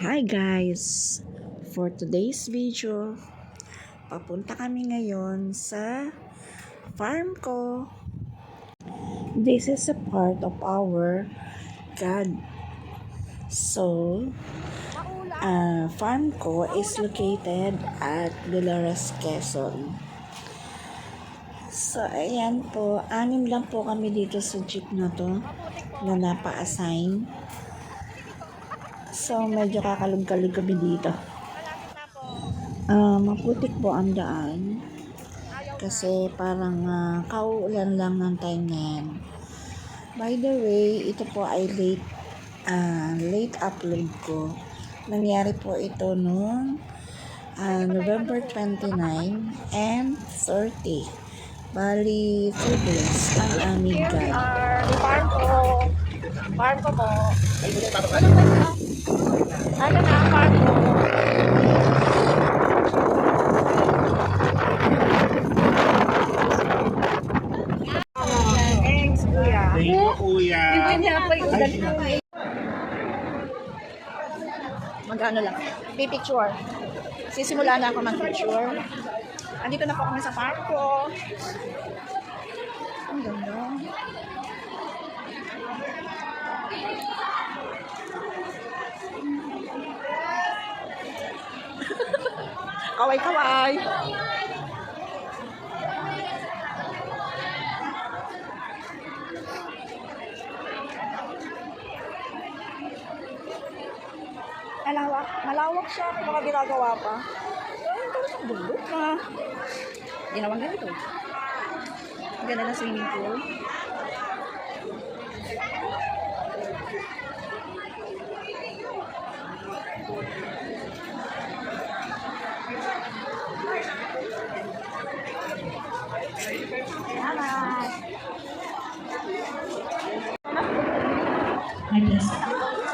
Hi guys! For today's video, papunta kami ngayon sa farm ko. This is a part of our God. So, farm ko is located at Dolores, Quezon. So, ayan po. 6 lang po kami dito sa jeep na to na napa-assign. So, medyo kakalog-kalog kami dito. Maputik po ang daan. Kasi parang kauulan lang ng time na yan. By the way, ito po ay late upload ko. Nangyari po ito noong November 29 and 30. Bali, 2 days ang aming guide. Farm ko. Farm ko po. Ano na, farm ko. Thanks, kuya. Thank you, kuya. Magano lang. Pipicture. Sisimula na ako mag-picture. Andito na po kami sa farm ko. Ang ganda. Kaway-kaway. Malawak siya kung mga ginagawa pa. Ay, tapos ang bundok na. Ginawang ganito. Ang ganda ng swimming pool. Salamat.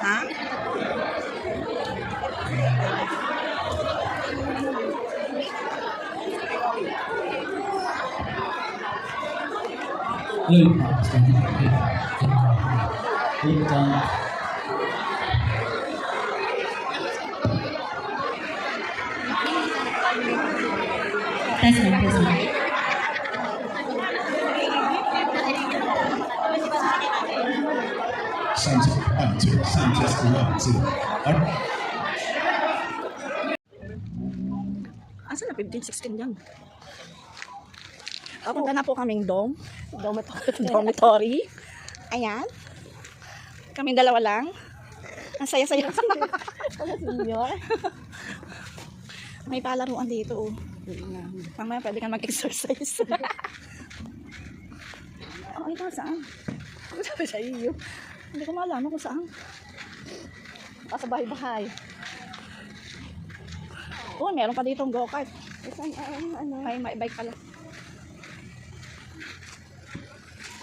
Ha? Sound test 1, 2. Asa na 15-16 yan? Papunta na po kaming dormitory. Ayan. Kaming dalawa lang. Ang saya-saya. Senior. May palaruan dito. Mamaya pwede kang mag-exercise. Ito saan? Ano sabi sa iyo? Hindi ko malaman kung saan. Sa bahay-bahay. Oh, meron pa ditong go-kart. May bike pala.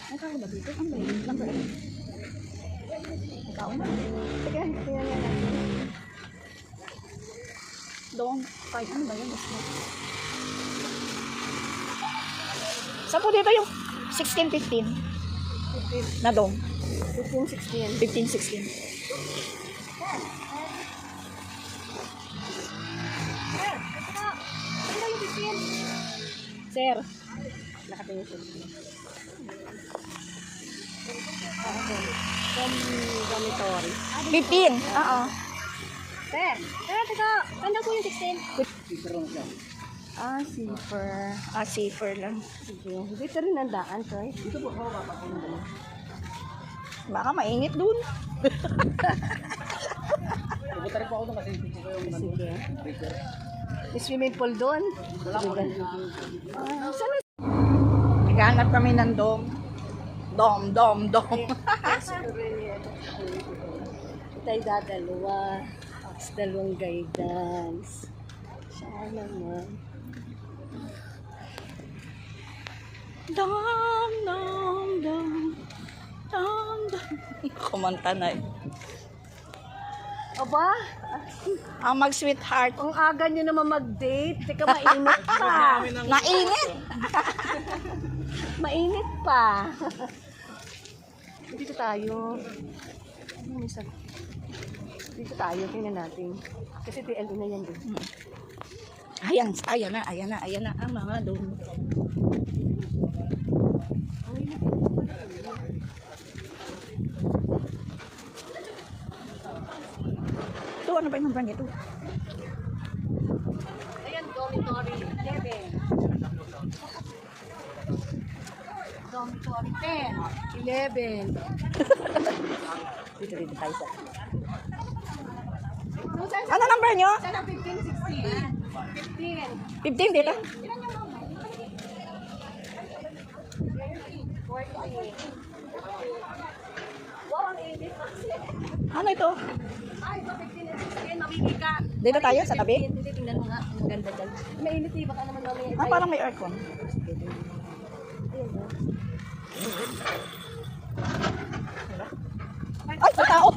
Ay, tao ba dito? Ang bayan lang ba? Ikaw na. Sige, yan. Doon, kahit ano ba yan? Saan po dito yung 16-15? Na doon? 15-16. 15-16. Sir, nakatingin siya. Dormitory. 15. Oo. Sir, teka, kanda po yung 16. Safer lang. Sige, dito rin ang daan, sir. Baka mainit dun. Sige. May swimming pool doon. Naghanap kami ng dom. Dom. Tayo dadalawa. Dalawang guidance. Siya naman. Dom. Kumanta na eh. Aba, Ang mag-sweetheart. ang aga nyo naman mag-date. Teka, mainit pa. Nainit! Mainit pa. Dito tayo. Ano isa? Dito tayo, tingnan natin. Kasi TLE na yan din. Ayan na ang mga doon. Ito, ano ba yung brand ito? Ayan, dormitory 11. Dormitory 10. 11. Dito tayo sa. No, saan Ano number nyo? sana 15, 16. 15. 15 dito? Wow, ang init. Ano ito? Ay, ito 15 and 16. Mabibigat. Dito tayo sa tabi? Hindi, tingnan mo nga. Ang ganda dyan. Mainit eh. Baka naman mamaya. Ah, parang may aircon. Ay, may tao!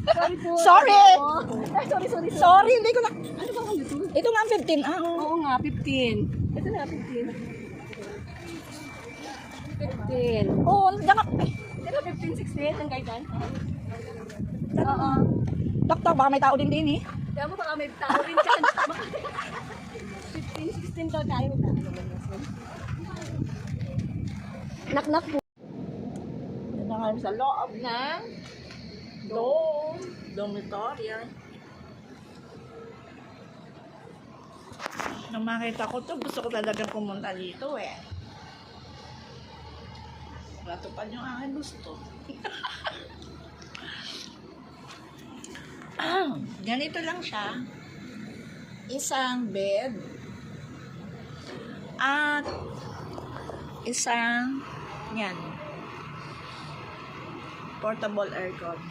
Sorry po. Sorry! Ay, sorry. Sorry, hindi ko na... Ano ba ang ito? Ito nga ang 15. Ah, oo. Oo nga, 15. Ito na, 15. 15. Oo, diyan ka. Ito, 15, 16 ang guidance. Oo. Doktor, baka may tao din eh. Kaya mo baka may tao rin dyan. 15, 16 daw tayo. Knock po. Ito nga sa loob ng dormitory. Nung makita ko to, gusto ko talagang pumunta dito eh. Natupad yung aking gusto. Ganito lang siya. Isang bed at isang yan portable aircon.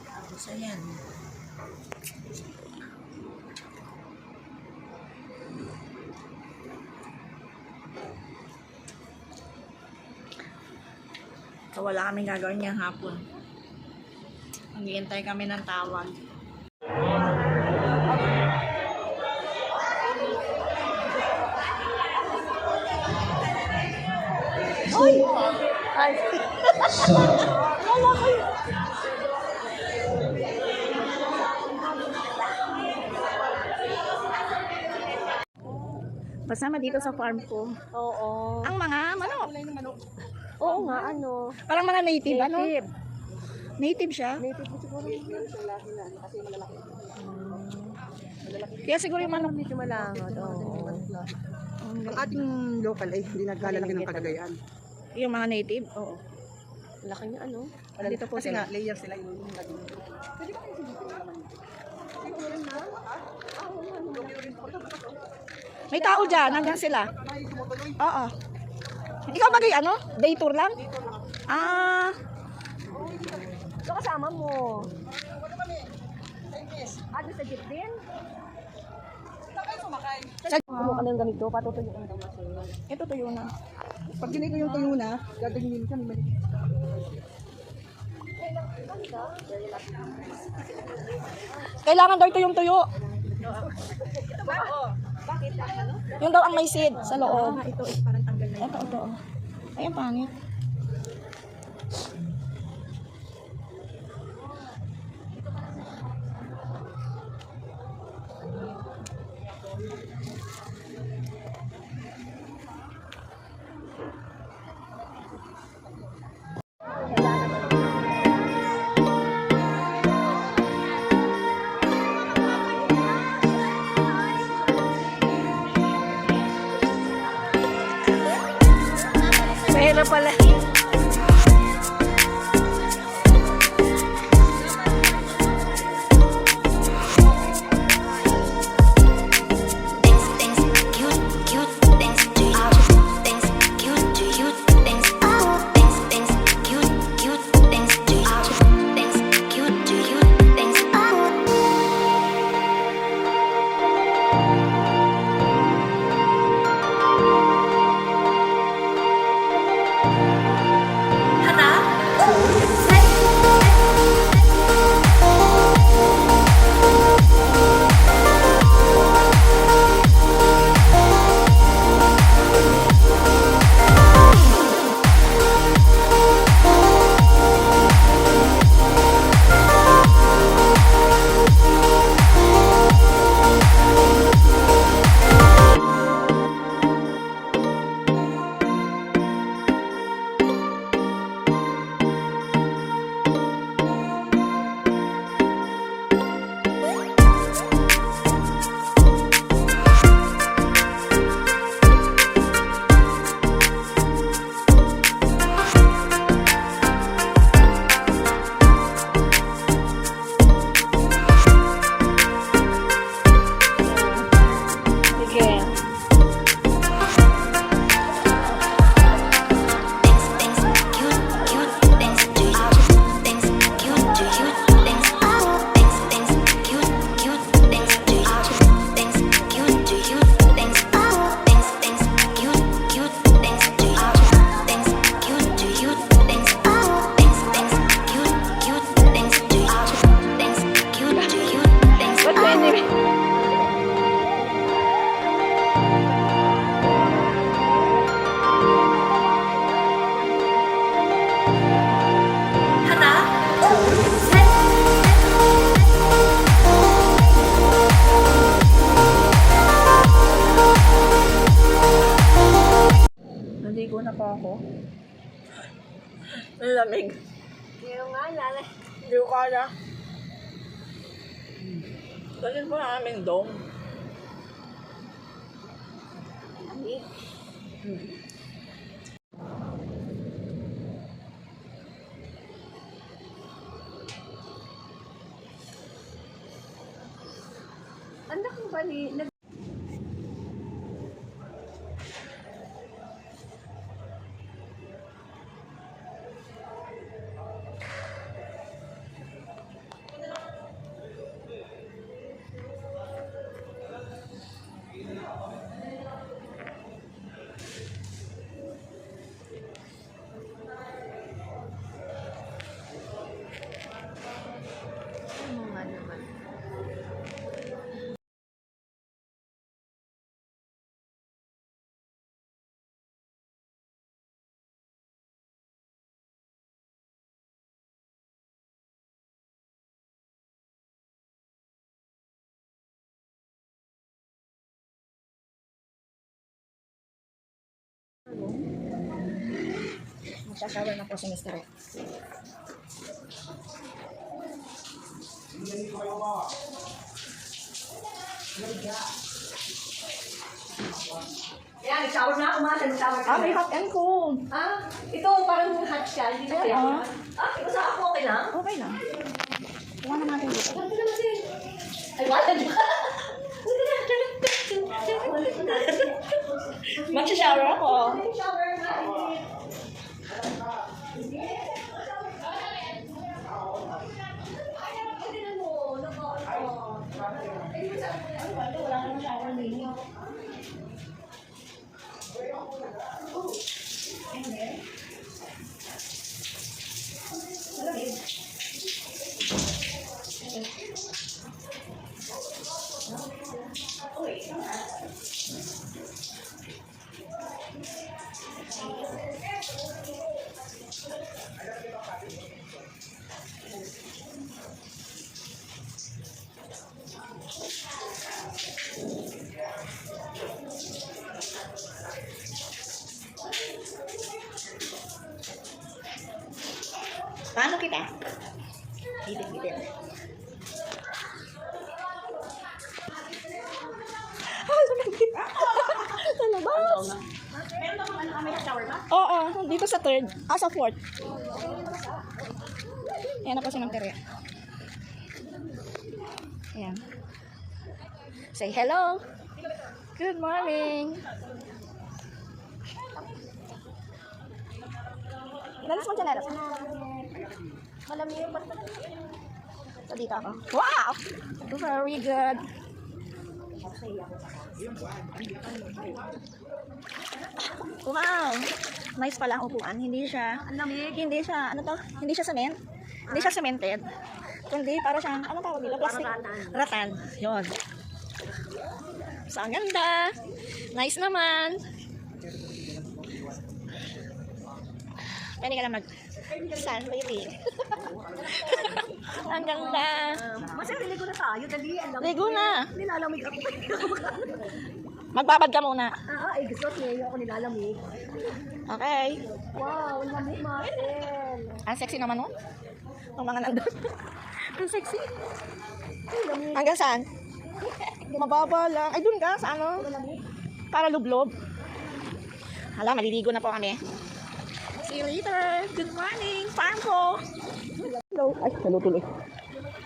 Tapos ayan. So, wala kaming gagawin niyang hapon. Naghihintay kami ng tawag. Kasama dito sa farm ko. Oo. Ang mga manok. Oo nga, ano. Parang mga native, ano? Native. Native siya. Native po siguro yung laki na. Kasi malalaki. Kaya siguro yung manok. Medyo malangot. Oo. Ang ating local ay hindi nagkalalaki ng Cagayan. Yung mga native. Oo. Laki niya, ano. Dito po Kasi sila. nga, layers sila yung May tao dyan, hanggang sila. Oo. Ikaw bagay ano? Day tour lang? Ah, So, kasama mo. Ano sa jeep din? Kumuha ka ng ganito, patutuyo ka ng masin. ito tuyo na. Pag ginito yung tuyo na, gagawin kami mali. Kailangan daw ito yung tuyo. Yung daw ang may seed sa loob. Ito is parang tanggal na Ito. Ay, ang pangit. Mahirap pala. lamig. Yung nga, lala. Hindi ko kaya. Dalhin po namin dong. Lamig. Anak mo ba ni... Ano nga naman? Magsashower na po si Mr. Rex. Yan, nag-shower na ako, ma. Nag-shower ka. May hot and cold. Ah, ito parang hot siya. Hindi na Ayan, kaya. ah. Ito sa ako, okay lang? Okay lang. Kuha na natin dito. Ito naman din. Ay, wala di ba? Magsashower ako. Shower na. Paano kita? Hitin. Talabas! Meron ba kung ano kami na shower ba? Oo, dito sa third. Sa fourth. Ayan na po si Ma'am Tere. Ayan. Say hello. Good morning. Inalis mo dyan, Eros. Malamig ba? So, dito ako. Wow! Very good. Wow! Nice pala ang upuan. Hindi siya, hindi siya, ano to? Hindi siya cement. Hindi siya cemented. Kundi para siyang, ano tawag dito? Plastic. Ratan. Yun. So, ang ganda. Nice naman. Pwede ka na mag-sunbathing. Ang ganda. Masaya, niligo na tayo. Dali, alam. Ligo na. Nilalamig ako. Magbabad ka muna. Ay, gusto niya. Ako nilalamig. Okay. Wow, ang lamig, Marcel. Ang sexy naman nun. Ang mga nandun. Ang sexy. Ay, lamig. Hanggang saan? Mababa lang. Ay, dun ka. Sa ano? Para lublob. Hala, maliligo na po kami. See you later. Good morning. Farm ko. Hello. Ay, nalutuloy.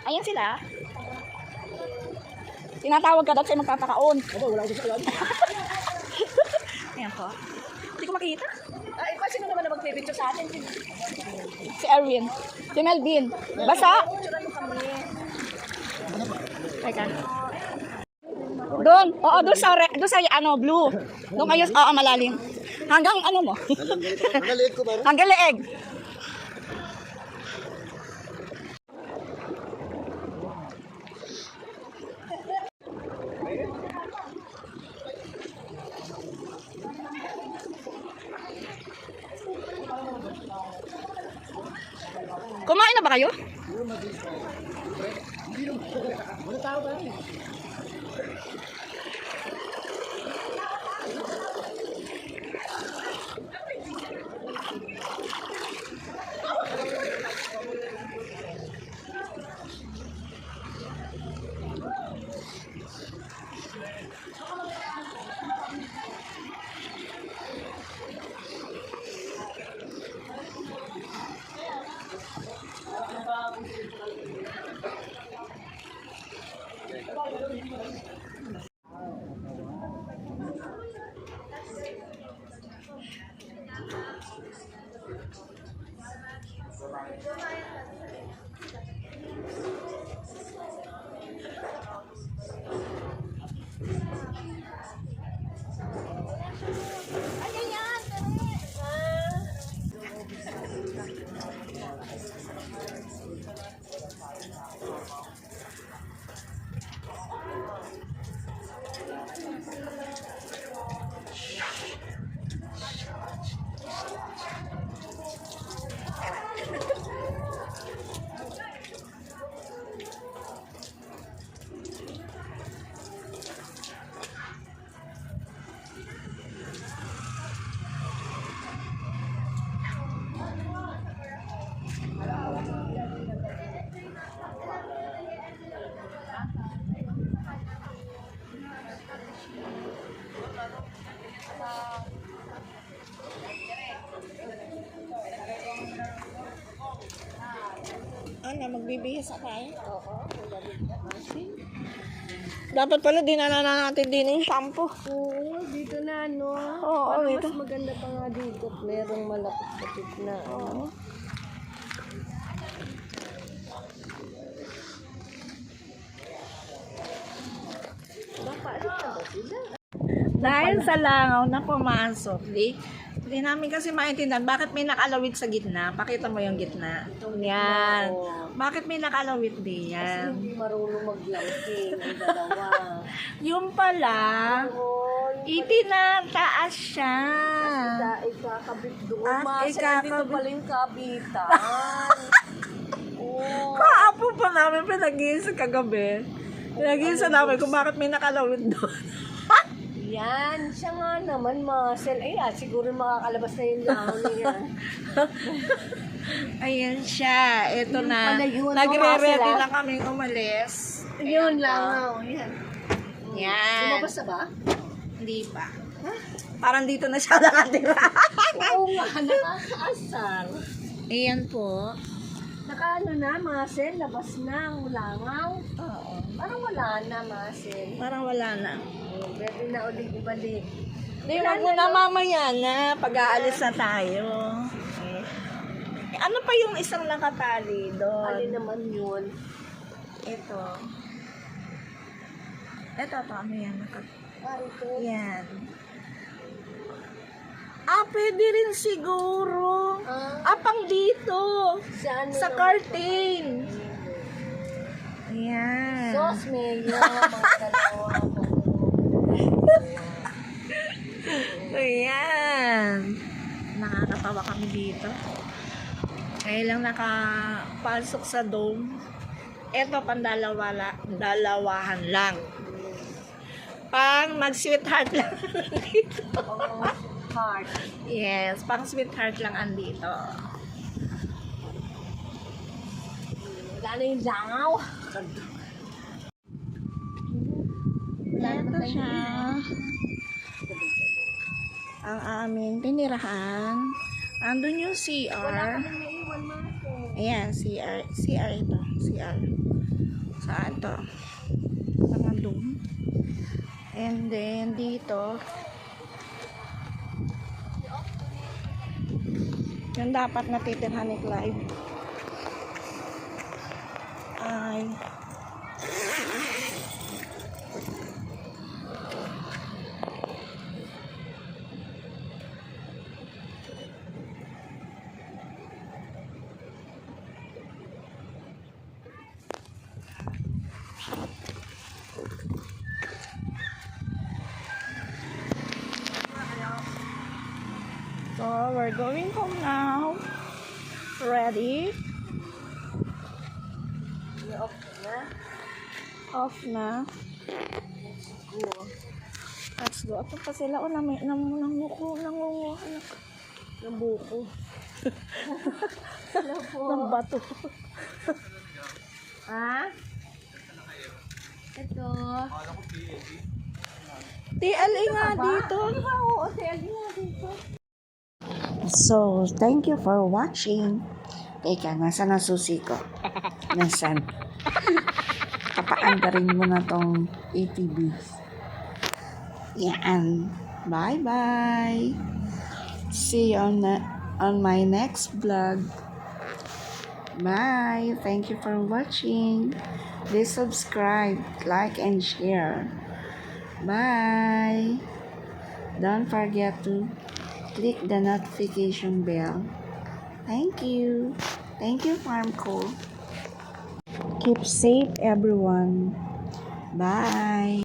Ayan sila. Tinatawag ka daw sa'yo magpapakaon. Wala ko sa alam. Ayan po. Hindi ko makita. Ay, pa, sino naman na magpipicture sa atin? Si Erwin. Si Melvin. Basa. Teka. Doon. Oo, doon sa, ano, blue. Doon kayo, oo, malalim. Hanggang ano mo? Hanggang leeg ko ba? Hanggang leeg. Kumain na ba kayo? magbihis na tayo. Dapat pala dinala na natin din yung shampoo. Oo, dito na, no? Oo, Parang dito. mas maganda pa nga dito. Merong malapit-lapit na. Oo. Dahil sa langaw na pumasok, di namin kasi maintindihan bakit may nakalawit sa gitna. Pakita mo yung gitna. Yan. Bakit may nakalawit din yan? Hindi marunong maglangking ang dalawa. Yung pala, itinataas siya. Ikakabit doon. Ah, Mas, ikakabit. dito pala yung kabitan. Oo. Kaapo pa namin pinag-iisa kagabi. Pinag-iisa namin kung bakit may nakalawit doon. Yan, siya nga naman, muscle. Ayan, siguro makakalabas na yung langaw niya. Ayan siya. Ito Yun na. pala yun, Nagre-ready mga na kaming umalis. Yun, langaw. Yan. Yan. Lumabas na ba? Hindi pa. Parang dito na siya nakatira. Oo nga, nakakaasar. Ayan po. Nakaano na, muscle, labas na ang langaw. Oo. Parang wala na, muscle. Parang wala na. Pwede na ulit ibalik. Hindi, wag mo na mamaya na. Pag-aalis na tayo. Ano pa yung isang nakatali doon? Alin naman yun? Ito. Ito, ano yan? Ito. Yan. Ah, pwede rin siguro. Pang dito. Sa ano Sa naman? curtain. Ayan. Sauce mayo, mga dalawa. Ayan. Nakakatawa kami dito. Ngayon lang nakapasok sa dome. Ito, dalawahan lang. Pang mag-sweetheart lang dito. Heart. Yes, pang sweetheart lang andito. Wala na yung langaw. Ito siya. Ang aming tinirahan. Andun yung CR. Ayan, CR. CR ito. CR. Saan to? Sa mga dome. And then, dito. Yung dapat natitirhan ni Clive. Ay. So, we're going home now. Ready? Off na. Let's go. Ito pa sila. O, nangunguha. Ng buko. Ng bato. Ha? Ito. TLA nga dito. Oo, teli nga dito. So, thank you for watching. Teka, nasaan ang susi ko? Nasaan? Kapaandarin mo na tong ATV. Yan. Bye-bye. See you on my next vlog. Bye. Thank you for watching. Please subscribe, like, and share. Bye. Don't forget to click the notification bell. Thank you. Thank you, Farmco. Keep safe, everyone. Bye.